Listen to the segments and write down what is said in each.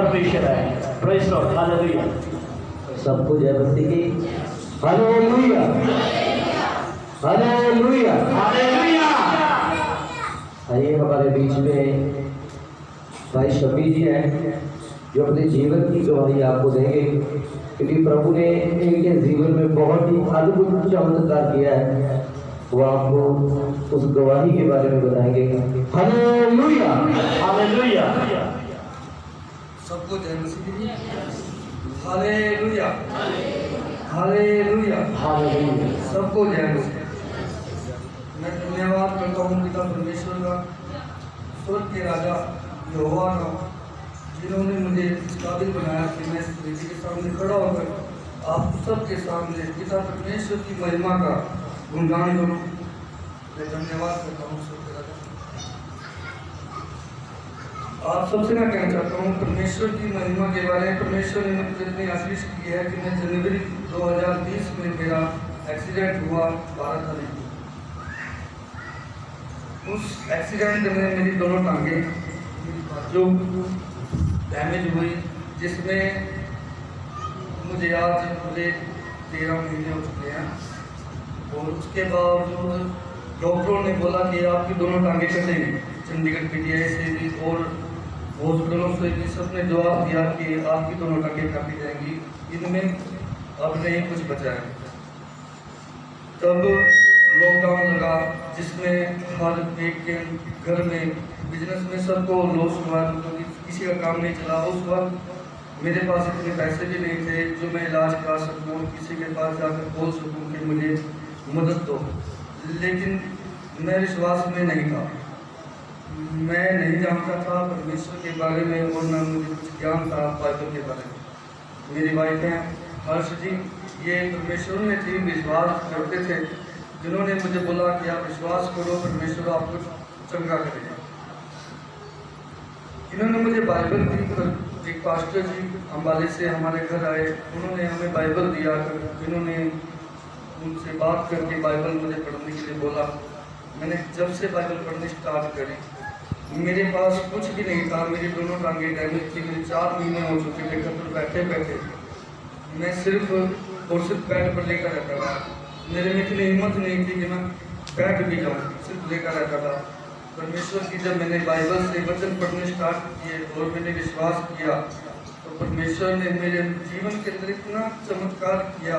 परमेश्वर है। Praise Lord, hallelujah. सबको जय मसीह की। Hallelujah, hallelujah, hallelujah. आइए हमारे बीच में भाई शबी जी हैं जो अपने जीवन की गवाही आपको देंगे, क्योंकि प्रभु ने इनके जीवन में बहुत ही अद्भुत चमत्कार किया है। वो आपको उस गवाही के बारे में बताएंगे। Hallelujah, hallelujah. सबको जय मसीह। Hallelujah, hallelujah, hallelujah. सबको जय मसीह। मैं धन्यवाद करता हूँ पिता परमेश्वर का, स्वर्ग के राजा यहोवा का, जिन्होंने मुझे इस काबिल बनाया कि मैं इस वेदी के सामने खड़ा होकर आप सबके सामने पिता परमेश्वर की महिमा का गुणगान करूँ। मैं धन्यवाद करता हूँ स्वर्ग के राजा। आप सबसे मैं कहना चाहता हूँ परमेश्वर की महिमा के बारे में। परमेश्वर ने मुझे इतनी आशीष की है कि मैं जनवरी 2020 में मेरा एक्सीडेंट हुआ 12 तारीख को। उस एक्सीडेंट में मेरी दोनों टांगें जो डैमेज हुई, जिसमें मुझे आज पूरे 13 महीने हो चुके हैं। और उसके बावजूद डॉक्टरों ने बोला कि आपकी दोनों टांगें कटेंगी। चंडीगढ़ PTI से भी और हॉस्पिटलों से भी सबने जवाब दिया कि आपकी दोनों टांगें काटी जाएंगी, इनमें अब नहीं कुछ बचा है। तब लॉकडाउन लगा, जिसमें हर एक के घर में बिजनेस में सबको लॉस हुआ, क्योंकि किसी का काम नहीं चला। उस वक्त मेरे पास इतने पैसे भी नहीं थे जो मैं इलाज करा सकूँ, किसी के पास जाकर बोल सकूँ कि मुझे मदद दो। लेकिन मैं विश्वास में नहीं था, मैं नहीं जानता था परमेश्वर के बारे में, और न मुझे कुछ ज्ञान था बाइबल के बारे में। मेरी वाइफ हैं हर्ष जी, ये परमेश्वर में थी, विश्वास करते थे, जिन्होंने मुझे बोला कि आप विश्वास करो, परमेश्वर आपको चंगा करेगा। इन्होंने मुझे बाइबल दी। एक पास्टर जी अम्बाले से हमारे घर आए, उन्होंने हमें बाइबल दिया। इन्होंने उनसे बात करके बाइबल मुझे पढ़ने के लिए बोला। मैंने जब से बाइबल पढ़नी स्टार्ट करी, मेरे पास कुछ भी नहीं था, मेरी दोनों टांगें डैमेज थी, मेरे 4 महीने हो चुके थे घर पर बैठे बैठे। मैं सिर्फ और सिर्फ बेड पर लेकर रहता था। मेरे में इतनी हिम्मत नहीं थी कि मैं बैठ भी जाऊँ, सिर्फ लेकर रहता था। परमेश्वर की जब मैंने बाइबल से वचन पढ़ने स्टार्ट किए और मैंने विश्वास किया, तो परमेश्वर ने मेरे जीवन के अंदर इतना चमत्कार किया।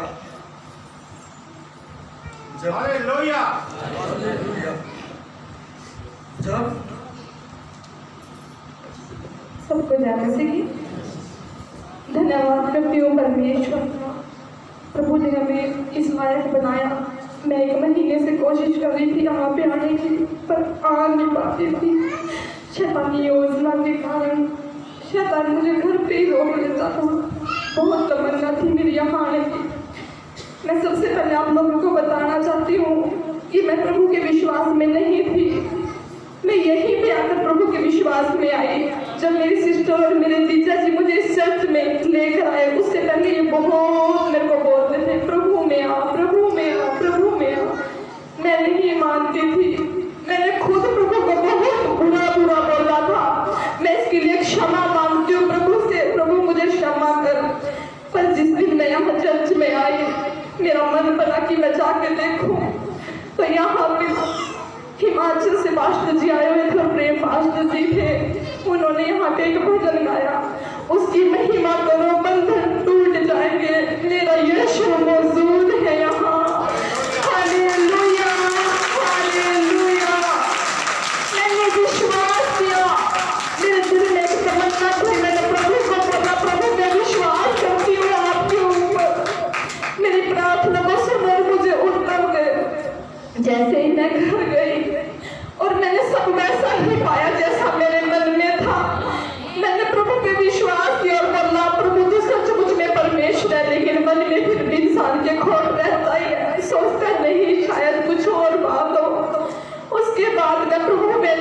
Hallelujah, hallelujah. जब सबको जय मसीह की। धन्यवाद करती हूँ परमेश्वर का, प्रभु ने हमें इस लायक बनाया। मैं 1 महीने से कोशिश कर रही थी यहाँ पे आने की, पर आ नहीं पाती थी। शैतानी योजना के कारण शैतान मुझे घर पे ही रोक लेता था। बहुत तमन्ना थी मेरी यहाँ आने की। मैं सबसे पहले आप लोगों को बताना चाहती हूँ कि मैं प्रभु के विश्वास में नहीं थी। मैं यहीं पे आकर प्रभु के विश्वास में आई। जब मेरी सिस्टर और मेरे जीजा जी मुझे इस चर्च में लेकर आए, उससे पहले ये बहुत मेरे को बोलते थे, प्रभु में आ, प्रभु में आ, प्रभु में आ। मैं नहीं मानती थी। मैंने खुद प्रभु को बहुत बुरा बुरा बोला था। मैं इसके लिए क्षमा मांगती हूँ प्रभु से, प्रभु मुझे क्षमा कर। पर जिस दिन मैं यहाँ चर्च में आई, मेरा मन बना कि मैं जाकर देखूं, तो यहाँ पे हिमाचल से पास्टर जी आए हुए थे, प्रेम पास्टर जी थे। उन्होंने यहाँ पे एक भजन गाया, उसकी महिमा करो बंधन टूट जाएंगे, मेरा यीशु मौजूद है यहाँ। Hallelujah, hallelujah. मैंने विश्वास किया, मेरे दिल में एक तमन्ना थी। मैंने प्रभु को बोला, प्रभु मैं विश्वास करती हूँ आपके ऊपर। मेरी प्रार्थना को सुनकर मुझे उत्तर दे। जैसे ही मैं घर गई और मैंने सब वैसा ही पाया जैसा मेरे मन में था। मैंने प्रभु पे विश्वास किया और बोला, प्रभु तो सचमुच में परमेश्वर है, लेकिन मन में फिर भी इंसान के खोट रहता ही है, सोचता नहीं शायद कुछ और बात हो। उसके बाद मैं प्रभु में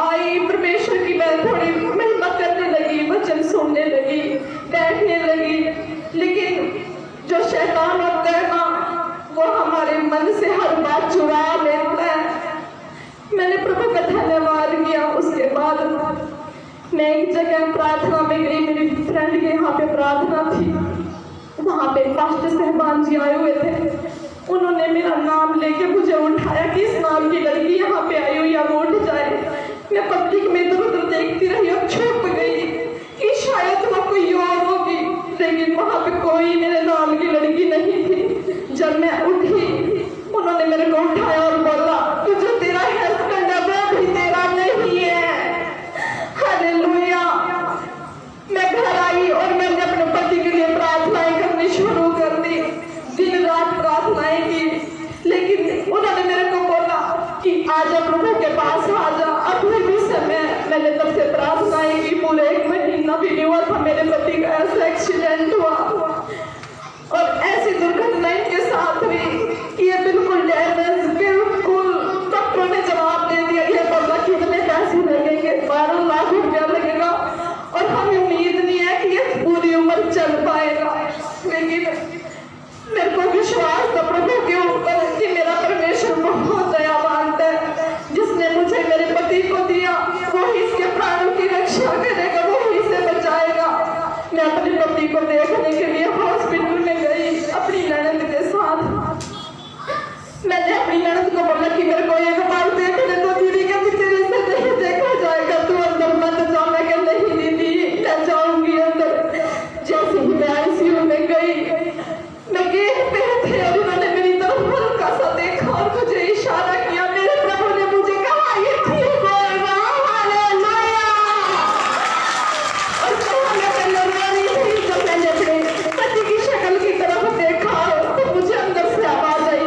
आई, परमेश्वर की मैं थोड़ी महिमा करने लगी, वचन सुनने लगी, बैठने लगी। लेकिन जो शैतान होता है ना, वो हमारे मन से हर बात चुरा लेता है। मैंने प्रभु का धन्यवाद किया। उसके बाद मैं एक जगह प्रार्थना में गई, मेरी फ्रेंड के यहाँ पे प्रार्थना थी, वहाँ पे पास्टर साहबान जी आए हुए थे। उन्होंने मेरा नाम लेके मुझे उठाया कि इस नाम की लड़की यहाँ पे आई हुई, अब उठ जाए। मैं पब्लिक में इधर उधर देखती रही और छुप गई कि शायद वो कोई और होगी, लेकिन वहाँ पे कोई मेरे नाम की लड़की नहीं थी। जब मैं उठी, उन्होंने मेरे को उठाया और बोला कि जो तेरा हस्बैंड है वो भी तेरा नहीं है। हालेलुया। मैं घर आई और मैंने अपने पति के लिए प्रार्थनाएं करनी शुरू कर दी, दिन रात प्रार्थनाएं की, लेकिन उन्होंने मेरे को बोला कि आजा प्रभु के पास आजा। अभी भी समय मैंने तब से प्रार्थनाएं की, पूरे 1 महीना भी नहीं हुआ था मेरे पति का ऐसा एक्सीडेंट हुआ और ऐसी दुर्घटना इनके साथ हुई कि ये बिल्कुल डैमेज, बिल्कुल डॉक्टरों ने जवाब दे दिया, ये बोला कितने पैसे लगेंगे, 12 लाख रुपया लगेगा और हमें उम्मीद नहीं है कि ये पूरी उम्र चल पाएगा। लेकिन मेरे को विश्वास था प्रभु के ऊपर कि मेरा परमेश्वर बहुत दयावान है, जिसने मुझे मेरे पति को दिया वही इसके प्राणों की रक्षा करेगा, वही इसे बचाएगा। मैं अपने पति को देखने के लिए हॉस्पिटल में गई अपनी ननद के साथ। मैंने अपनी ननद को बोला कि मेरे को एक बार देखने तो दीदी का तेरे से नहीं देखा जाएगा, तू अंदर मत जा। मैं कह नहीं दीदी मैं जाऊंगी अंदर। जैसे ही मैं आईसीयू में गई, मैं गेट पे थे और उन्होंने मेरी तरफ हल्का सा देखा और मुझे इशारा किया। मेरे प्रभु ने मुझे कहा ये ठीक होगा। हालेलुया। और मैं रो रही थी। जब मैंने अपने पति की शक्ल की तरफ देखा तो मुझे अंदर से आवाज आई,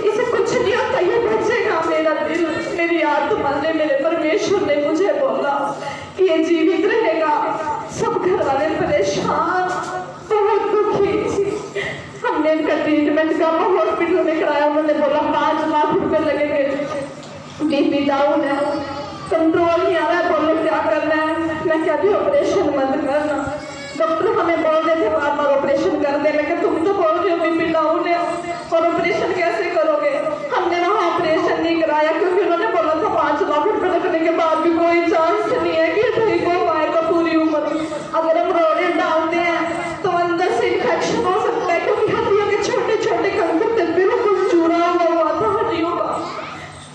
इसे कुछ नहीं होता, ये बचेगा। मेरा दिल, मेरी आत्मा ने, मेरे परमेश्वर ने मुझे बोला कि ये जीवित रहेगा। सब घर वाले परेशान, बहुत दुखी। हमने इनका ट्रीटमेंट का हॉस्पिटल में कराया। उन्होंने बोला 5 लाख रुपए लगेंगे, बीपी डाउन है, कंट्रोल नहीं आ रहा है, बोलो क्या करना है। मैं क्या भी ऑपरेशन मत करना। डॉक्टर हमें बोल रहे थे बार बार ऑपरेशन कर दे। मैं क्या तुम तो बोल रहे हो बीपी डाउन है और ऑपरेशन कैसे करोगे। हमने वहाँ ऑपरेशन नहीं कराया क्योंकि उन्होंने बोला था 5 लाख रुपए लगने के बाद भी कोई चांस नहीं है कि ठीक हो पाएगा पूरी उम्र। अगर हम रोड़े डालते हैं तो अंदर से इन्फेक्शन हो सकता है, क्योंकि हड्डियों के छोटे छोटे कंकर थे, बिल्कुल चूरा हुआ था हड्डियों का।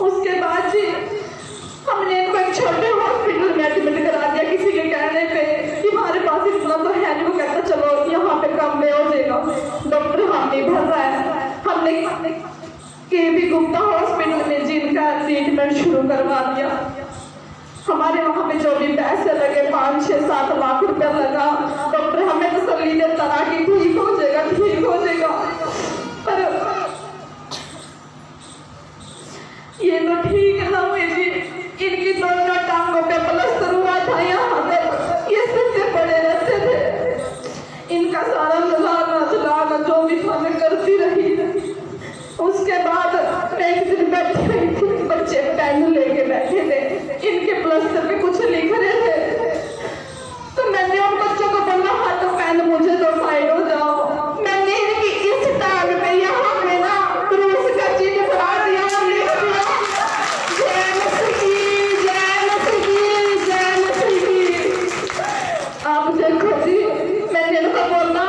उसके बाद जी हमने इनको एक छोटे हॉस्पिटल में एडमिट करा दिया किसी के कहने पे कि हमारे पास इतना तो है नहीं। वो कहता चलो यहाँ पे कम में हो जाएगा, डॉक्टर हम नहीं भर रहा है। हमने केबी गुप्ता हॉस्पिटल में जिनका ट्रीटमेंट शुरू करवा दिया। हमारे वहाँ पे जो भी पैसे लगे 5, 6, 7 लाख रुपया लगा। डॉक्टर हमें तसल्ली देता रहा कि ठीक हो जाएगा, ठीक हो जाएगा। पर ये तो ठीक ना हुए जी। इनकी दोनों टांगों पे प्लास्टर हुआ था, यहाँ पे ये सिद्धे पड़े रहते थे। इनका सारा लाना जो भी था मैं करती रही। उसके बाद मैं एक दिन बैठी रही थी, बच्चे पेन लेके बैठे थे, इनके प्लास्टर पे कुछ लिख रहे थे। तो मैंने उन बच्चों को बोला हाँ तो पेन मुझे दो, साइड हो जाओ। मैंने इनकी इस टांग पे यहाँ पे ना क्रूस का चिन्ह बना दिया और लिख दिया जय मसीह की, जय मसीह की, जय मसीह की। आप देखो जी, मैंने इनको बोला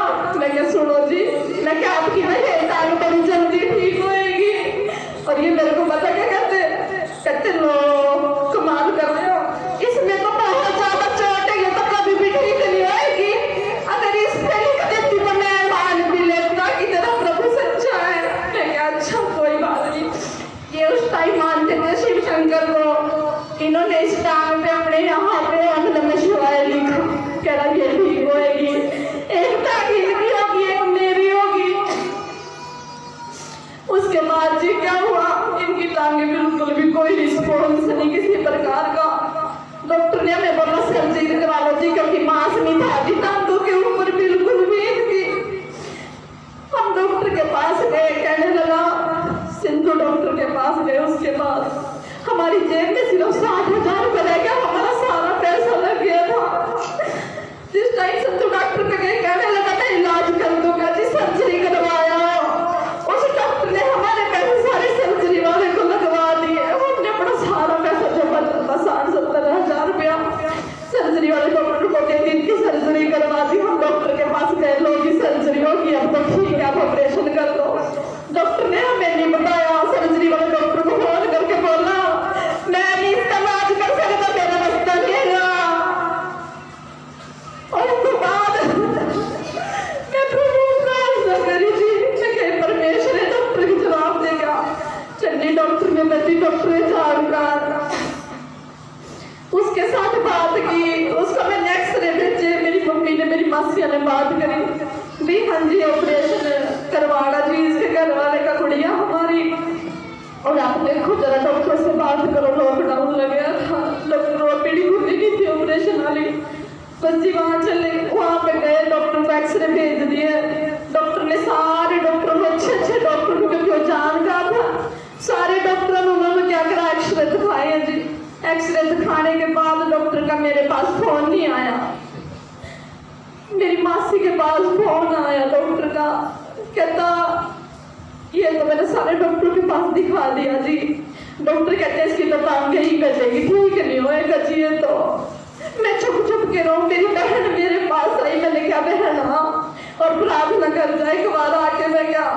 ने बात करी भी हाँ जी ऑपरेशन करवाना जी, इसके घर वाले का गुड़िया हमारी। और आप देखो जरा डॉक्टर से बात करो, लॉकडाउन लग गया था, डॉक्टर ओपीडी खुली नहीं थी ऑपरेशन वाली। बस जी वहाँ चले, वहाँ पे गए, डॉक्टर को एक्सरे भेज दिए। डॉक्टर ने सारे डॉक्टरों को, अच्छे डॉक्टरों को क्यों जान का था, सारे डॉक्टरों ने उन्होंने क्या करा, एक्सरे दिखाए हैं जी। एक्सरे दिखाने के बाद डॉक्टर का मेरे पास फोन नहीं आया, मेरी मासी के पास फोन आया डॉक्टर का, कहता ये तो मैंने सारे डॉक्टर के पास दिखा दिया जी। डॉक्टर कहते हैं इसकी तो टांगे ही कटेगी, ठीक नहीं होएगा जी ये तो। मैं छुप के रहूं, मेरी बहन मेरे पास आई, मैंने क्या बहन और प्रार्थना कर जाए एक बार आके, मैं क्या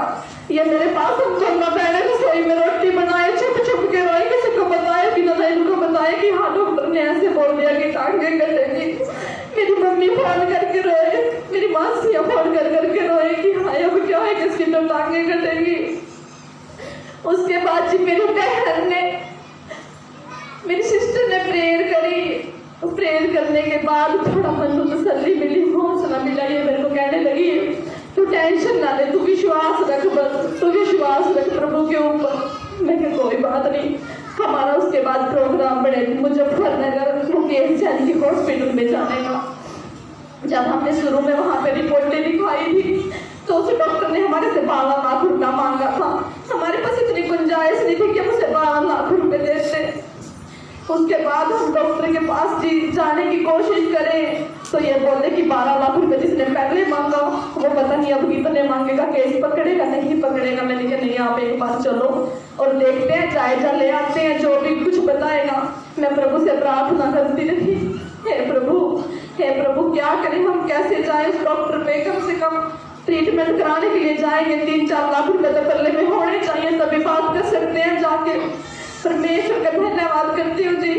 ये मेरे पास हम दोनों बहने रसोई में रोटी बनाए, छुप के रोए, किसी को बताया कि ना इनको बताया कि हाँ डॉक्टर ने ऐसे बोल दिया कि टांगे कटेगी। मेरी मम्मी फोन करके रोए, मेरी मासियाँ फोन करके रोए कि हाँ अब क्या है, किसकी तो टांगे कटेगी। उसके बाद जी मेरी बहन ने, मेरी सिस्टर ने प्रेयर करी। प्रेयर करने के बाद थोड़ा मन को तसल्ली मिली, हौसला मिला। ये मेरे को कहने लगी तू टेंशन ना ले, तू विश्वास रख, बस तू विश्वास रख प्रभु के ऊपर। मैं कहा कोई बात नहीं। हमारा उसके बाद प्रोग्राम बने मुजफ्फरनगर मुकेश जैन की हॉस्पिटल में जाने का। जब हमने शुरू में वहाँ पे रिपोर्टें दिखाई थी तो उस डॉक्टर ने हमारे से 12 लाख रुपया मांगा था। हमारे पास इतनी गुंजाइश नहीं थी कि हम उसे 12 लाख रुपए देते। उसके बाद हम डॉक्टर के पास जाने की कोशिश करें तो ये बोलते कि 12 लाख रुपए जिसने पहले मांगा वो पता नहीं अब कितने मांगेगा, केस पकड़ेगा नहीं पकड़ेगा। मैंने कहा नहीं आप एक बार चलो और देखते हैं, जायजा ले आते हैं, जो भी कुछ बताएगा। मैं प्रभु से प्रार्थना करती रही, हे प्रभु क्या करें हम, कैसे जाए उस डॉक्टर पे, कम से कम ट्रीटमेंट कराने के लिए जाएंगे 3-4 लाख रुपए तो पल्ले में होने चाहिए, तभी बात कर सकते हैं जाके। परमेश्वर का धन्यवाद करती हूँ जी।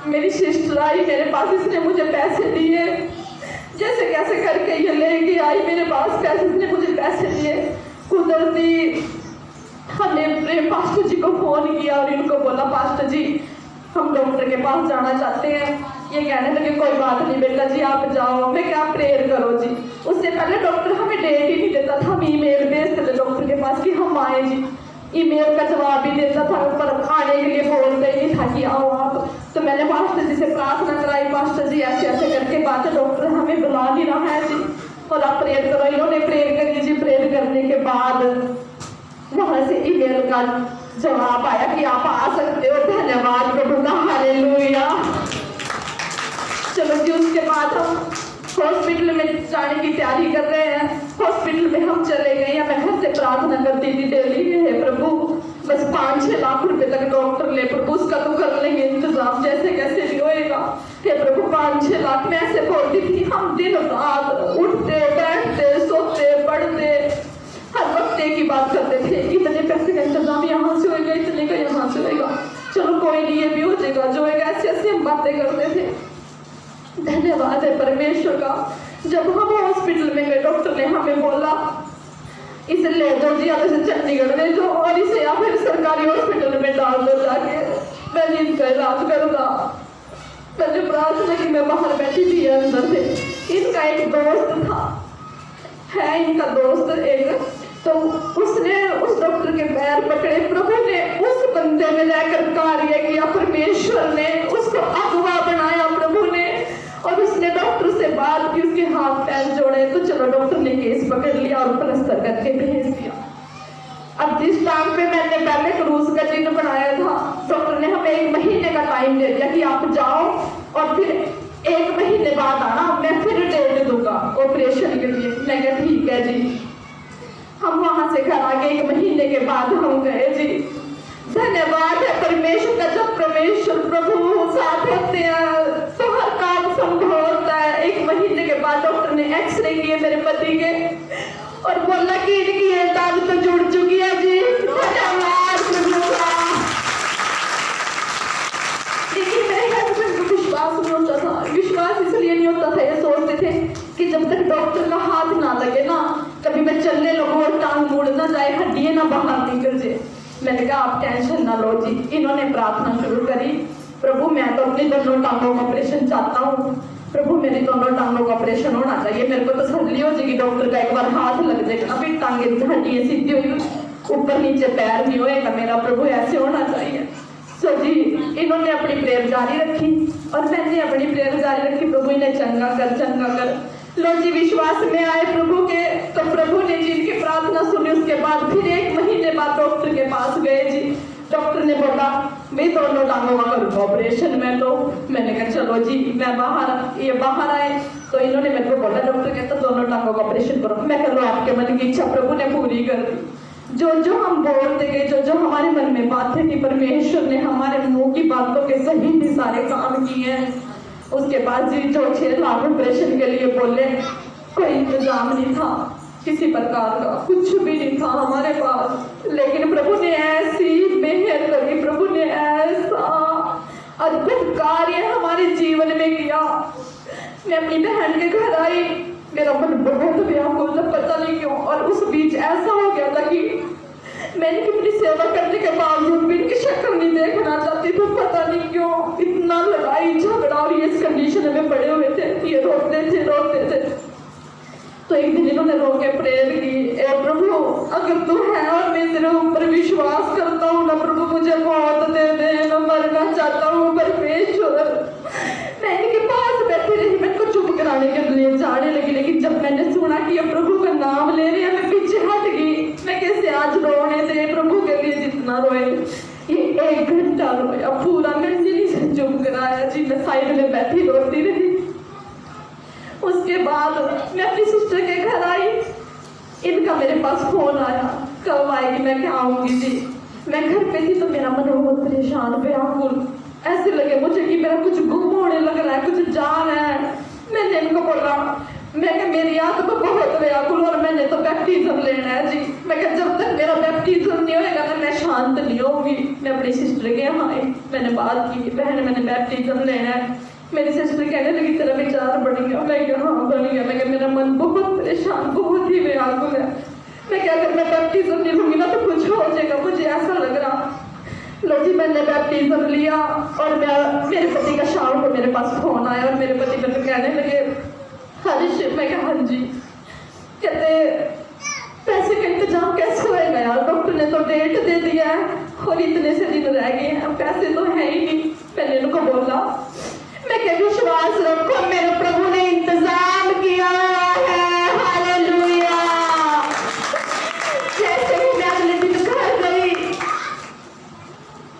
मेरी सिस्टर आई मेरे पास, इसने मुझे पैसे दिए, जैसे कैसे करके ये लेके आई मेरे पास पैसे, इसने मुझे पैसे दिए। कुदरती हमने पास्टर जी को फोन किया और इनको बोला पास्टर जी हम डॉक्टर के पास जाना चाहते हैं। ये कहने लगे कोई बात नहीं बेटा जी आप जाओ। मैं क्या प्रेयर करो जी। उससे पहले डॉक्टर हमें डेट ही नहीं देता था, हम ईमेल भेजते थे डॉक्टर के पास कि हम आए जी। ईमेल का जवाब भी देता था, पर आने के लिए बोलते ही था कि आओ आप। तो मैंने पास्टर जी से प्रार्थना कराई, पास्टर जी ऐसे ऐसे करके बात है, डॉक्टर हमें बुला नहीं रहा है जी और आप प्रेयर करो। इन्होंने प्रेयर करी जी। प्रेयर करने के बाद वहां से ईमेल का जवाब आया कि आप आ सकते हो। धन्यवाद प्रभु का, हालेलुया। चलो जी उसके बाद हम हॉस्पिटल में जाने की तैयारी कर रहे हैं। हॉस्पिटल में हम चले गए हैं। मैं घर से प्रार्थना करती थी डेली, है प्रभु बस 5-6 लाख रुपए तक डॉक्टर ले, प्रभु उसका तो कर लेंगे इंतजाम जैसे कैसे भी होएगा। हे प्रभु 5-6 लाख में ऐसे बोलती थी। हम दिन रात उठते बैठते सोते पढ़ते हर वक्त एक ही बात करते थे, इतने पैसे का इंतजाम यहाँ से होएगा, इतने का यहाँ से होएगा, चलो कोई नहीं ये भी हो जाएगा जो होएगा। ऐसे ऐसे हम बातें करते थे। धन्यवाद है परमेश्वर का। जब हम हॉस्पिटल में गए डॉक्टर ने हमें बोला इसे ले दो जी, आप इसे चंडीगढ़ ले दो और इसे या फिर सरकारी हॉस्पिटल में डाल दो जाके, मैंने इनका इलाज करूँगा। मैंने प्रार्थना की, मैं बाहर बैठी थी अंदर से। इनका एक दोस्त था, है इनका दोस्त एक, तो उसने उस डॉक्टर के पैर पकड़े। प्रभु ने उस बंदे में जाकर कार्य किया, परमेश्वर ने उसको अगवा बनाया प्रभु ने। और उसने डॉक्टर से बात की, उसके हाथ पैर जोड़े, तो चलो डॉक्टर ने केस पकड़ लिया और प्लास्टर करके भेज दिया। अब जिस टाइम पे मैंने पहले क्रूज का चिन्ह बनाया था, डॉक्टर ने हमें 1 महीने का टाइम दे दिया कि आप जाओ और फिर 1 महीने बाद आना, मैं फिर डेट दूंगा ऑपरेशन के लिए। मैं कहा ठीक है जी। हम वहां से घर आके 1 महीने के बाद हम गए जी। धन्यवाद है परमेश्वर का। जब परमेश्वर प्रभु साथ होते हैं तो हर काम संभव होता है। 1 महीने के बाद डॉक्टर ने एक्सरे किए मेरे पति के और बोला कि इनकी दाद तो जुड़ चुकी है जी। धन्यवाद प्रभु का। लेकिन मेरे हस्बैंड को विश्वास नहीं होता था। विश्वास इसलिए नहीं होता था, ये सोचते थे कि जब तक डॉक्टर का हाथ ना लगे ना, कभी मैं चलने लगूं और टांग मुड़ ना जाए, हड्डियां ना बाहर निकल जाए। मैंने कहा आप टेंशन ना लो जी। इन्होंने प्रार्थना शुरू करी, प्रभु मैं तो अपनी दोनों टांगों का ऑपरेशन चाहता हूँ। प्रभु मेरी दोनों टांगों का ऑपरेशन होना चाहिए। मेरे को तसल्ली हो जाएगी, डॉक्टर का एक बार हाथ लग जाएगा, अभी टांगे हड्डियाँ सीधी हुई, ऊपर नीचे पैर नहीं होएगा मेरा, प्रभु ऐसे होना चाहिए। सो जी इन्होंने अपनी प्रेयर जारी रखी और मैंने अपनी प्रेयर जारी रखी, प्रभु इन्हें चंगा कर। लो जी विश्वास में आए प्रभु के, तो प्रभु ने जी इनकी प्रार्थना सुनी। उसके बाद फिर 1 महीने बाद डॉक्टर के पास गए जी। डॉक्टर ने बोला मैं दोनों टांगों का करूँगा ऑपरेशन में। तो मैंने कहा चलो जी, मैं बाहर आए तो इन्होंने मेरे को बोला, डॉक्टर कहता दोनों टांगों का ऑपरेशन करो। मैं कह लो आपके मन की इच्छा प्रभु ने पूरी कर दी। जो हम बोलते गए, जो हमारे मन में बातें थी, परमेश्वर ने हमारे मुंह की बातों के सही भी सारे काम किए हैं। उसके बाद जी जो 6 लाख ऑपरेशन के लिए बोले, कोई इंतजाम नहीं था किसी प्रकार का, कुछ भी नहीं था हमारे पास, लेकिन प्रभु ने ऐसी मेहर करी, प्रभु ने ऐसा अद्भुत कार्य हमारे जीवन में किया। मैं अपनी बहन के घर आई, मेरा मन बहुत व्याकुल था, पता नहीं क्यों। और उस बीच ऐसा हो गया था कि मैंने अपनी सेवा करने के बावजूद भी इनकी शक्ल नहीं देखना चाहती थी, पता नहीं क्यों। इतना लड़ाई झगड़ा और ये इस कंडीशन में पड़े हुए थे, ये रोते थे। तो एक दिन इन्होंने रो के प्रेयर की, ए प्रभु अगर तू है और मैं तेरे ऊपर विश्वास करता हूँ ना प्रभु, मुझे मौत दे दे, मैं मरना चाहता हूँ परमेश्वर। मैं इनके पास बैठी रही, मैं इनको चुप कराने के लिए जाने लगी, लेकिन जब मैंने सुना कि ये प्रभु का नाम ले रहे हैं, मैं पीछे हट गई। मैं कैसे आज रोने दे प्रभु के लिए जितना रोए। ये 1 घंटा रोया पूरा, मैंने नहीं से चुप कराया जी। मैं साइड में बैठी रोती रही। उसके बाद मैं अपनी सिस्टर के घर आई, इनका मेरे पास फोन आया, कब आएगी, मैं क्या आऊंगी जी। मैं घर पे थी तो मेरा मन बहुत परेशान व्याकुल, ऐसे लगे मुझे कि मेरा कुछ गुम होने लग रहा है, कुछ जान है। मैंने इनको बोला, मैं क्या मेरी आत्मा बहुत व्याकुल और मैंने तो बैप्टिज्म लेना है जी। मैं क्या जब तक मेरा बैप्टिज्म नहीं होएगा ना मैं शांत नहीं होगी। मैं अपनी सिस्टर के यहाँ आई, मैंने बात की, बहन मैंने बैप्टिज्म लेना है। मेरी सिस्टर कहने लगी तेरा विचार बढ़ गया। मैं क्या हाँ बढ़ गया। मैं क्या मेरा मन बहुत परेशान, बहुत ही व्याकुल है। मैं क्या अगर मैं बैप्टिज्म नहीं लूंगी ना तो कुछ हो जाएगा, मुझे ऐसा लग रहा। लो जी मैंने बैप्टिज्म लिया और मेरे पति का शाम को मेरे पास फोन आया और मेरे पति मेरे को कहने लगे हरीश। मैं क्या हाँ जी। कहते पैसे का इंतजाम कैसे होएगा यार, डॉक्टर ने तो डेट दे दिया है और इतने से दिन रह गए हैं, पैसे तो है ही नहीं। मैंने उनको बोला मैं क्या विश्वास रखो मेरे प्रभु ने इंतजाम किया है, हालेलुया। जैसे ही मैं अगले दिन घर गई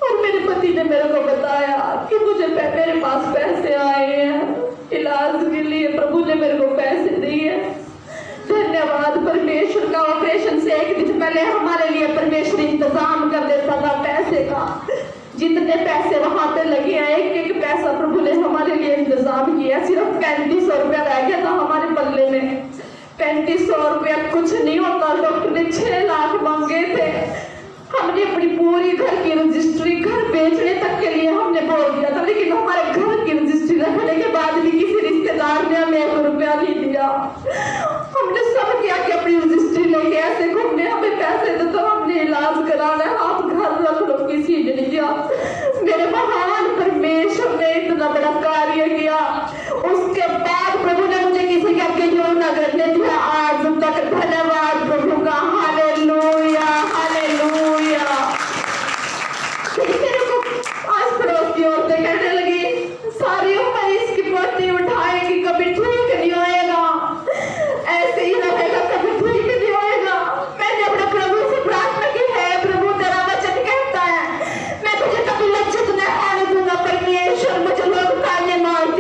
और मेरे पति ने मेरे को बताया कि मुझे मेरे पास पैसे आए हैं इलाज के लिए, प्रभु ने मेरे को पैसे दिए। धन्यवाद परमेश्वर का। ऑपरेशन से 1 दिन पहले हमारे लिए परमेश्वर इंतजाम कर देता था पैसे का। जितने पैसे वहां पे लगे हैं, एक पैसा प्रभु ने हमारे लिए इंतजाम किया। सिर्फ 3500 रुपया रह गया था हमारे पल्ले में। 3500 रुपया कुछ नहीं होता। डॉक्टर ने 6 लाख मांगे थे। हमने अपनी पूरी घर की रजिस्ट्री, घर बेचने तक के लिए हमने बोल दिया था, लेकिन हमारे घर की रजिस्ट्री रखने के बाद भी किसी रिश्तेदार ने हमें 1 रुपया नहीं दिया। हमने सब किया कि अपनी रजिस्ट्री लेके ऐसे घूमने, हमें पैसे दे तो हमने इलाज कराना है, आप घर रख लो, किसी ने नहीं दिया। मेरे महान परमेश्वर ने इतना बड़ा कार्य किया। उसके बाद प्रभु ने मुझे किसी के आगे योग न करने दिया आज तक। धन्यवाद प्रभु का, हालेलुया हालेलुया। मेरे को आस पड़ोस की औरतें कहने लगी सारी उम्र इसकी पोती उठाएगी, कभी ठीक नहीं होएगा, ऐसे ही रहेगा, कभी ठीक नहीं होएगा। मैंने अपने प्रभु से प्रार्थना की है, प्रभु तेरा वचन कहता है मैं तुझे कभी लज्जित नहीं होने दूंगा। परमेश्वर मुझे लोग ताने मार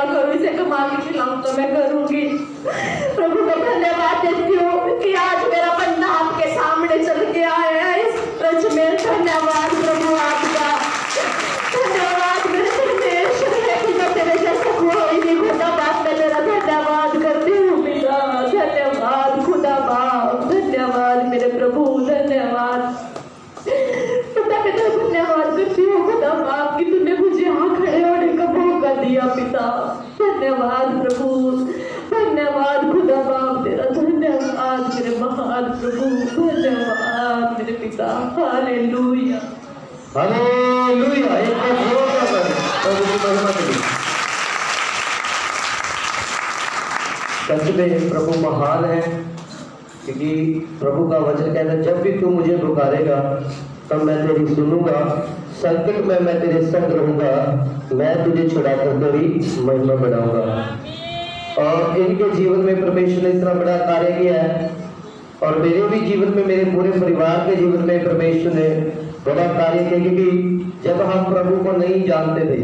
सेवा करूँ, इसे कमा के खिलाऊं तो मैं करूंगी। प्रभु को धन्यवाद देती हूँ कि आज मेरा बंदा आपके सामने चल के आया है इस रच में। धन्यवाद प्रभु आपका, धन्यवाद मेरे परमेश्वर है कि मैं तेरे जैसा कोई नहीं। खुदा बाप मैं तेरा धन्यवाद करती हूँ पिता, धन्यवाद खुदा बाप, धन्यवाद मेरे प्रभु, धन्यवाद पिता। मैं तेरा धन्यवाद करती हूँ खुदा बाप कि तूने मुझे यहाँ खड़े होने का मौका दिया पिता। धन्यवाद प्रभु, धन्यवाद खुदा बाप तेरा, धन्यवाद मेरे महान प्रभु, धन्यवाद मेरे पिता। Hallelujah, hallelujah. एक बार जोर से प्रभु की महिमा करें। सच में प्रभु महान है, क्योंकि प्रभु का वचन कहता है जब भी तू मुझे पुकारेगा तब मैं तेरी सुनूंगा, संकट में मैं तेरे संग रहूंगा, मैं तुझे छुड़ाकर तेरी महिमा बढ़ाऊंगा। और इनके जीवन में परमेश्वर ने इतना बड़ा कार्य किया है, और मेरे भी जीवन में, मेरे पूरे परिवार के जीवन में परमेश्वर ने बड़ा कार्य किया। क्योंकि जब हम प्रभु को नहीं जानते थे,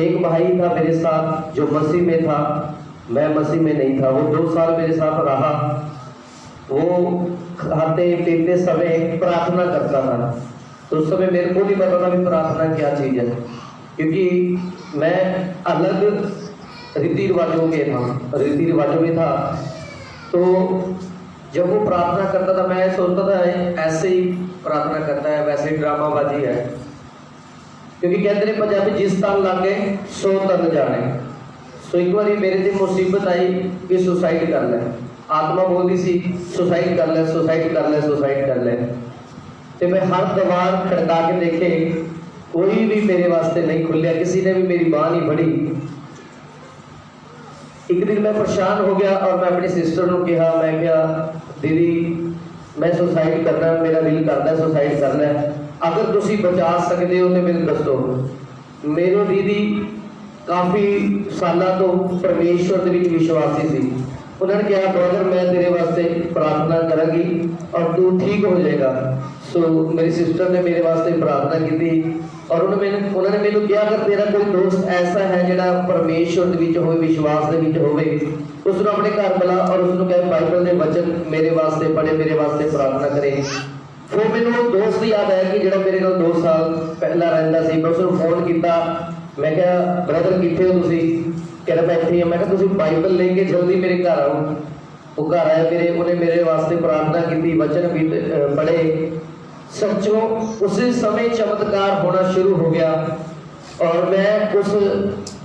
एक भाई था मेरे साथ जो मसीह में था, मैं मसीह में नहीं था। वो 2 साल मेरे साथ रहा। वो खाते पीते समय प्रार्थना करता था, तो उस समय मेरे को नहीं पता था कि प्रार्थना क्या चीज है, क्योंकि मैं अलग रीति रिवाजों में था। तो जब वो प्रार्थना करता था मैं सोचता था ऐसे ही प्रार्थना करता है, वैसे ही ड्रामाबाजी है, क्योंकि कहते हैं पंजाबी जिस तन लागे सो तन जाने। तो एक बार मेरे से मुसीबत आई कि सुसाइड कर ले, आत्मा बोलती सी सुसाइड कर ले, सुसाइड कर ले, सुसाइड कर ले। तो मैं हर दवार खड़का के देखे, कोई भी मेरे वास्ते नहीं खुलिया, किसी ने भी मेरी बाह नहीं फड़ी। एक दिन मैं परेशान हो गया और मैं अपनी सिस्टर को कहा, मैं क्या दीदी मैं सुसाइड करना, मेरा दिल करता है सुसाइड करना है, अगर तुसी बचा सकते हो तो मेरे दसो। मेरे दीदी काफी सालों तो परमेश्वर के विच विश्वासी सी। उन्होंने कहा ब्रदर मैं तेरे वास्ते प्रार्थना करांगी और तू ठीक हो जाएगा। सो मेरी सिस्टर ने मेरे वास्ते प्रार्थना की थी, और उन्होंने मैंने कहा अगर तेरा कोई दोस्त ऐसा है जिहड़ा परमेश्वर दे विच होवे, विश्वास दे विच होवे, उसनूं अपने घर बुला और उसनूं कहे बाइबल दे वचन मेरे वास्ते पढ़े, मेरे वास्ते प्रार्थना करे। फिर मैंने दोस्त याद आया कि जिहड़ा मेरे नाल 2 साल पहला रहिंदा सी। मैं उसनूं फोन किया, मैं क्या ब्रदर किथे हो तुसी? कह रहा मैं इत्थे हां। मैं कहा तुसी बाइबल लेके जल्दी मेरे घर आओ। वो घर आया, उन्हें मेरे वास्ते प्रार्थना की, वचन भी पढ़े। सच्चों उसी समय चमत्कार होना शुरू हो गया, और मैं उस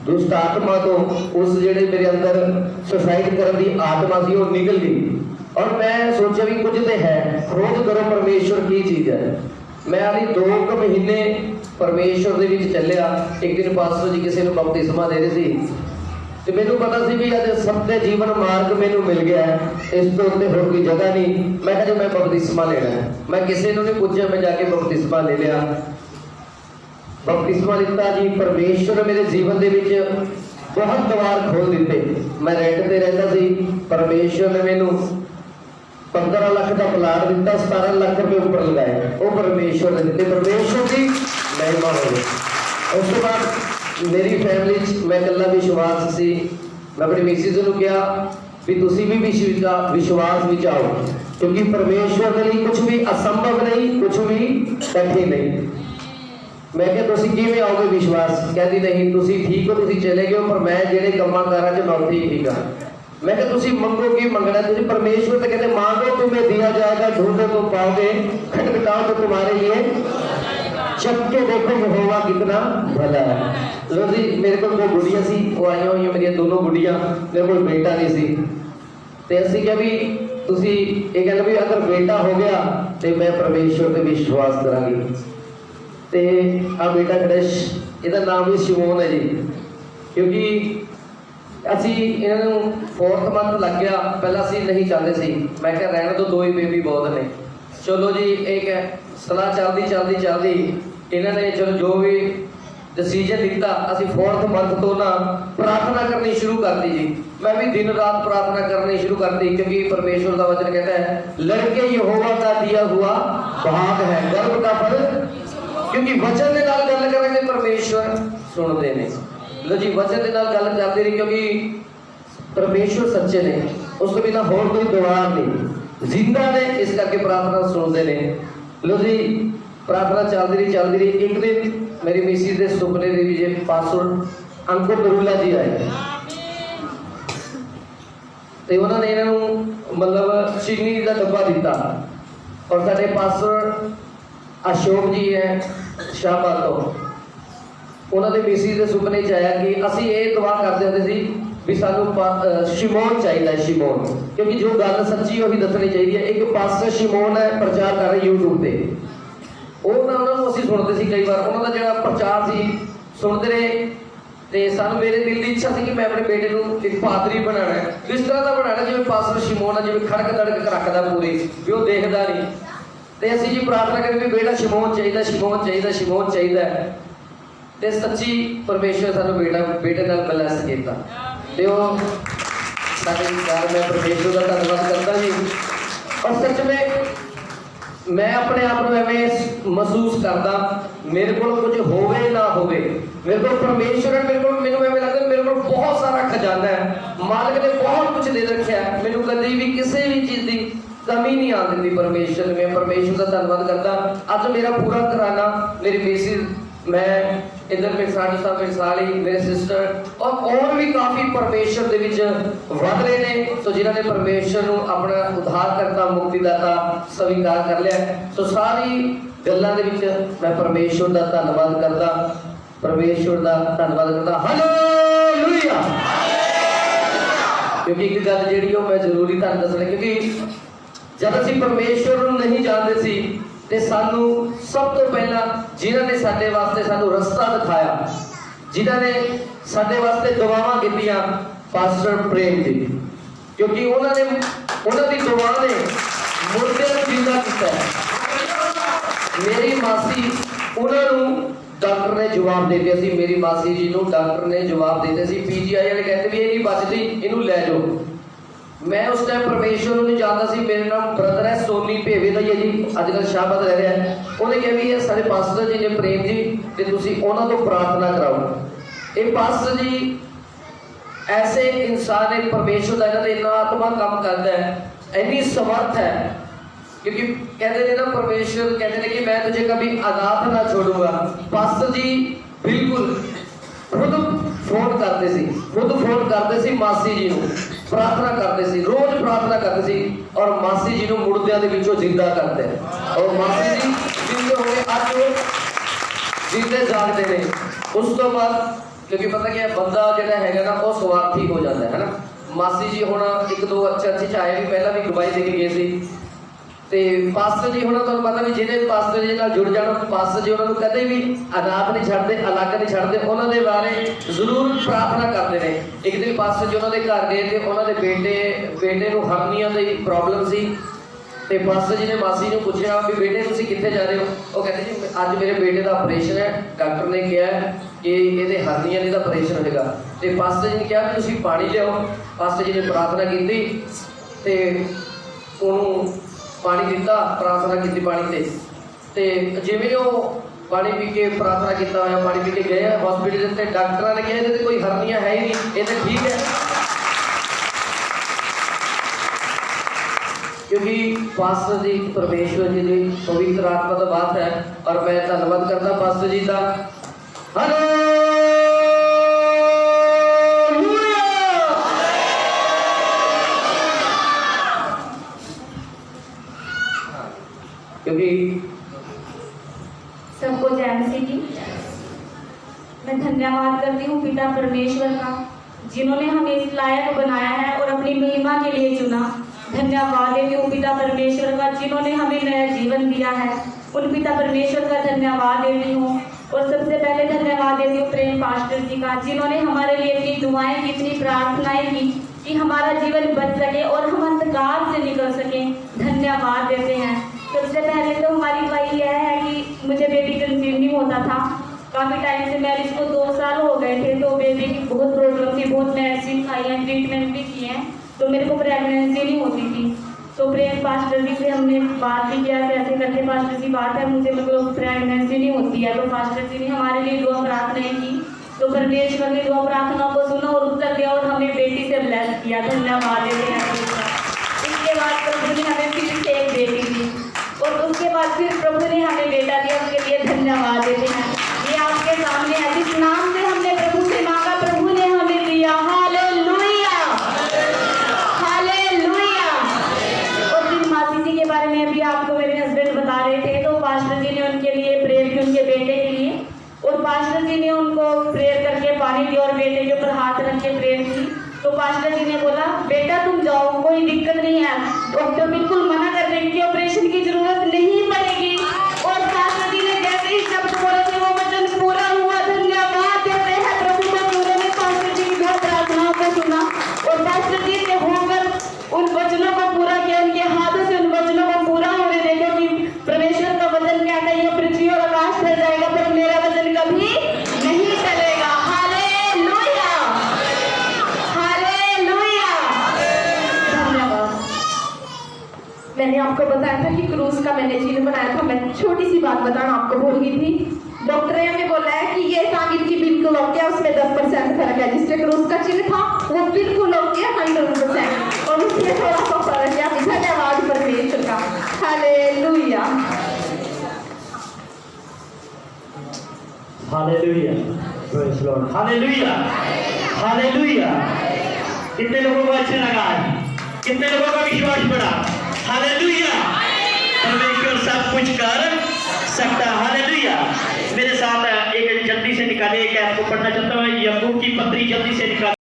दुष्ट आत्मा तो, उस जेड़े मेरे अंदर सुसाइड करने की आत्मा सी, वो निकल गई। और मैं सोचा भी कुछ तो है, खोज करो परमेश्वर की चीज है। मैं अभी 2 महीने परमेश्वर दे विच चलिया। एक दिन पास्टर जी किसी को बपतिस्मा दे रहे सी, तो मैनू पता सी भी अज सत्य जीवन मार्ग मैनू मिल गया है, इस तो उत्ते होर कोई जगह नहीं। मैं कहा मैं बपतिस्मा लेना है। मैं किसी ने नहीं पूछा, मैं जाके बपतिस्मा ले लिया। बपतिस्मा लिता जी, परमेश्वर मेरे जीवन दे विच बहुत द्वार खोल दिते। मैं रेंट ते रहता सी, परमेश्वर ने मैनू 15 लाख का प्लाट दिता, 17 लाख रुपए ऊपर लगाए, वो परमेश्वर ने दिते। परमेश्वर की महिमा हो। उस बाद मेरी फैमिली मैं कला विश्वास सी। मैं अपनी मिसिज नूं कहा भी तुसी भी विश्वास विच आओ, क्योंकि परमेश्वर के लिए कुछ भी असंभव नहीं, कुछ भी कठिन नहीं। मैं क्या तुसी किवें आओगे विश्वास? कहती नहीं तुसी ठीक हो, तुसी चले गए हो, पर मैं जेड़े कम्मां कारां च मैं उत्थे ही ठीक हां। मैं क्या तुसी मंगो की मंगना? तुसी परमेश्वर तो कहते मांगो तुम्हें दिया जाएगा, ढूंढो तो पाओगे, खटखटाओ तो तुम्हारे लिए चक्के देखो यहोवा कितना भला है। लो जी मेरे को 2 गुड़िया सी, वो आई हुई मेरी 2 गुड़िया, मेरे को बेटा नहीं सी। ते असीं क्या भी तुसी ये कहना भी अगर बेटा हो गया तो मैं परमेश्वर पे विश्वास करांगी। ते आ बेटा क्रश, इहदा नाम भी शिमोन है जी, क्योंकि असी इन्हों 4th मंथ लग गया। पहला असी नहीं चाहते सी, मैं क्या रहने तो 2 ही बेबी बहुत ने। चलो जी एक सलाह चलती इन्होंने चलो जो भी डिसीजन लिखता, असी 4th मंथ तो ना प्रार्थना करनी शुरू कर दी जी। मैं भी दिन रात प्रार्थना करनी शुरू कर दी, क्योंकि परमेश्वर का वचन कहता है लड़के यहोवा का दिया हुआ भाग है, गर्भ का फल। क्योंकि वचन के नाल गल करेंगे परमेश्वर सुनते हैं। लो जी वचन के नाल गल करते रही क्योंकि परमेश्वर सच्चे ने, उस तो बिना होर कोई दवार नहीं, जिंदा ने, इस करके प्रार्थना सुनते ने। लो जी प्रार्थना चलती रही। एक दिन मेरी मिसी के सुपने के विच पास्टर अंकुर नरूला जी आए तो उन्होंने इन्हों मतलब चीनी का डब्बा दिता और साडे पास्टर अशोक जी है शाहबाद तो उन्होंने मिसी के सुपने च आया कि असी ये दुआ करते होते सी भी सानू शिमोन चाहिए, शिमोन, क्योंकि जो गल सच्ची वही दसनी चाहिए। एक पास्टर शिमोन है प्रचार कर रहे यूट्यूब पे, उन्होंने असीं सुनते सी कई बार उन्होंने जो प्रचार सी सुनते रहे तो सानू मेरे दिल की इच्छा थी कि मैं अपने बेटे को एक पादरी बनाना है, इस तरह का बनाना जिवें पास्टर शिमोन है, जिवें खड़क दड़क रखता पूरी भी वो देखता नहीं। तो असीं जी प्रार्थना करें भी बेटा शिमोन चाहिए, शिमोन चाहिए, शिमोन चाहिए। तो सच्ची परमेश्वर सानू बेटे नाल ब्लैस किया। तो साडी गल मैं परमेश्वर का धन्यवाद करता जी। और सच में मैं अपने आप को एवं महसूस करता मेरे को कुछ होवे ना होवे, मेरे को परमेश्वर मेरे को मैनू एवं लगता मेरे को बहुत सारा खजाना है, मालिक ने बहुत कुछ दे रखा है, मैनू कभी भी किसी भी चीज़ की कमी नहीं आने दी परमेश्वर ने। मैं परमेश्वर का धन्यवाद करता। अज मेरा पूरा घराना, मेरी मिसिज, मैं इधर मेरे साढ़े साहब, मेरे साली, मेरे सिस्टर और भी काफ़ी परमेश्वर दे विच वध रहे ने। तो जिन्होंने परमेश्वर को अपना उद्धारकर्ता मुक्तिदाता स्वीकार कर लिया, तो सारी गल्लां दे विच मैं परमेश्वर का धन्यवाद करता, परमेश्वर का धन्यवाद करता। हालेलुया। क्योंकि एक गल जिहड़ी मैं जरूरी तुहानूं दसणी, क्योंकि जब असीं परमेश्वर को नहीं जानते सी ते सानू सब तो पहला जिन्होंने साडे वास्ते सानू रस्ता दिखाया, जिन्होंने साडे वास्ते दुआवां कीतियां, पास्टर प्रेम जी, क्योंकि उन्होंने उन्होंने दुआ ने मुर्दे को जिंदा किया। मेरी मासी उन्होंने डॉक्टर ने जवाब दे दिया सी, मेरी मासी जी को डॉक्टर ने जवाब देते सी, पीजीआई वाले कहते भी ये नहीं बचती, इनू लै जाओ। मैं उस टाइम परमेश्वर नहीं जानता सी। मेरे नाम ब्रदर है सोनी भेवे का ही है जी, अजकल शाहबाद रह रहा है। उन्हें कहा भी साढ़े पास्टर जी ने प्रेम जी तो तुसीं उन्हां तों प्रार्थना कराओ। ये पास्टर जी ऐसे इंसान है, परमेश्वर का इन्हां ते इन्ना आत्मा काम करता है, इन्नी समर्थ है, क्योंकि कहते हैं ना परमेश्वर कहते हैं कि मैं तुझे कभी अनाथ ना छोड़ूंगा। पास्टर जी बिल्कुल खुद फोन करते सी मासी जी को, प्रार्थना करते सी, रोज प्रार्थना करते सी, और मासी जी को मुर्दियां दे विचों जिंदा करते हैं। और मासी जी जिंदे हो गए, अज वो जिंदे जागते ने। उस तो बाद क्योंकि पता क्या बंदा जो है ना वो स्वार्थी हो जाता है ना। मासी जी होना एक दो चर्च च आए भी, पहला भी गवाही दे के गए सी। ते पास्टर जी होना तुहानूं पता भी जिन्हें पास्टर जी नाल जुड़ जाना, पास्टर जी उन्होंने कदे भी अनाथ नहीं छड्डदे, अलग नहीं छड्डदे, उन्होंने बारे जरूर प्रार्थना करते हैं। एक दिन पास्टर जी उन्होंने घर गए थे, उन्होंने बेटे को हरनिया की प्रॉब्लम सी। तो पास्टर जी ने मासी को पूछा भी बेटे तुसीं कित्थे जा रहे हो? वो कहते जी अज मेरे बेटे का ऑपरेशन है, डॉक्टर ने कहा कि ये हरनिया का ऑपरेशन होगा। तो पास्टर जी ने कहा तुसीं पानी लियाओ। पास्टर जी ने प्रार्थना की तो उन्होंने पानी दिता, प्रार्थना की पानी ते जिवें वो पानी पी के प्रार्थना किया होया पानी पी के गए हॉस्पिटल से, डॉक्टर ने कहा ये कोई हरनिया है ही नहीं, ये तो ठीक है। क्योंकि पास्टर जी परमेश्वर जी की पवित्र आत्मा तो बात है, और मैं धन्यवाद करता पास्टर जी का। क्योंकि सबको जय मसीह की। मैं धन्यवाद करती हूँ पिता परमेश्वर का, जिन्होंने हमें इस लायक बनाया है और अपनी महिमा के लिए चुना। धन्यवाद देती हूँ पिता परमेश्वर का, जिन्होंने हमें नया जीवन दिया है। उन पिता परमेश्वर का धन्यवाद देती हूँ। और सबसे पहले धन्यवाद देती हूँ प्रेम पास्टर जी का, जिन्होंने हमारे लिए इतनी दुआएं की, इतनी प्रार्थनाएं की कि हमारा जीवन बच सके और हम अंधकार से निकल सके। धन्यवाद देते हैं। सबसे पहले तो हमारी दुआई यह है कि मुझे बेबी कंसीव नहीं होता था, काफ़ी टाइम से मैरिज को 2 साल हो गए थे, तो बेबी की बहुत प्रॉब्लम थी, बहुत मेडिसिन खाई है, ट्रीटमेंट भी किए हैं, तो मेरे को प्रेगनेंसी नहीं होती थी। तो प्रेम पास्टर जी से हमने बात भी किया कि ऐसे करके पास्टर जी बात है, मुझे मतलब प्रेगनेंसी नहीं होती है। तो पास्टर जी ने हमारे लिए दुआ प्रार्थनाएं की तो परमेश्वर ने दुआ प्रार्थना को सुना और उत्तर दिया और हमें बेटी से ब्लेस किया। धन्यवाद देते हैं प्रभु का। उसके बाद प्रभु ने हमें फिर से एक बेटी दी और उसके बाद फिर प्रभु ने हमें बेटा दिया, उसके लिए धन्यवाद देते हैं। ये आपके सामने है, जिस नाम से हमने प्रभु से मांगा प्रभु ने हमें दिया। Hallelujah, hallelujah. और जिन मासी जी के बारे में अभी आपको मेरे हस्बैंड बता रहे थे, तो पास्टर जी ने उनके लिए प्रेयर की, उनके बेटे के लिए, और पास्टर जी ने उनको प्रेयर करके पानी दिया और बेटे के ऊपर हाथ रख के प्रेयर की। तो पास्टर जी ने बोला बेटा तुम जाओ, कोई दिक्कत नहीं है, डॉक्टर बिल्कुल मना कर रहे हैं कि ऑपरेशन की जरूरत नहीं पड़ेगी। और पास्टर जी ने जैसे ही शब्द बोले थे वो वचन पूरा हुआ। धन्यवाद देते हैं प्रभु को, उन्होंने पास्टर जी की दुआ प्रार्थनाओं को सुना और पास्टर जी ने होकर उन वचनों को पूरा किया, उनके हाथों से उन वचनों को पूरा होने दे, क्योंकि परमेश्वर का वचन कहता है ये पृथ्वी और आकाश टल जाएगा पर मेरा वचन कभी नहीं टलेगा। Hallelujah, hallelujah. धन्यवाद। मैंने आपको बताया था कि क्रूज का मैंने चिन्ह बनाया था। मैं छोटी सी बात बताना आपको भूल गई थी। डॉक्टर ने हमें बोला है कि ये ताकत की बिल्कुल ओके, उसमें 10% फर्क है। जिससे क्रूज का चिन्ह था वो बिल्कुल ओके 100%, और उसमें थोड़ा सा फर्क है। धन्यवाद परमेश्वर का। Hallelujah, hallelujah, praise Lord, hallelujah, hallelujah. कितने लोगों को अच्छा लगा आज? कितने लोगों का विश्वास बढ़ा? हालेलुया। परमेश्वर सब कुछ कर सकता। हालेलुया। मेरे साथ एक जल्दी से निकाले, एक आपको पढ़ना चाहता हूँ, याकूब की पत्री जल्दी से निकाल।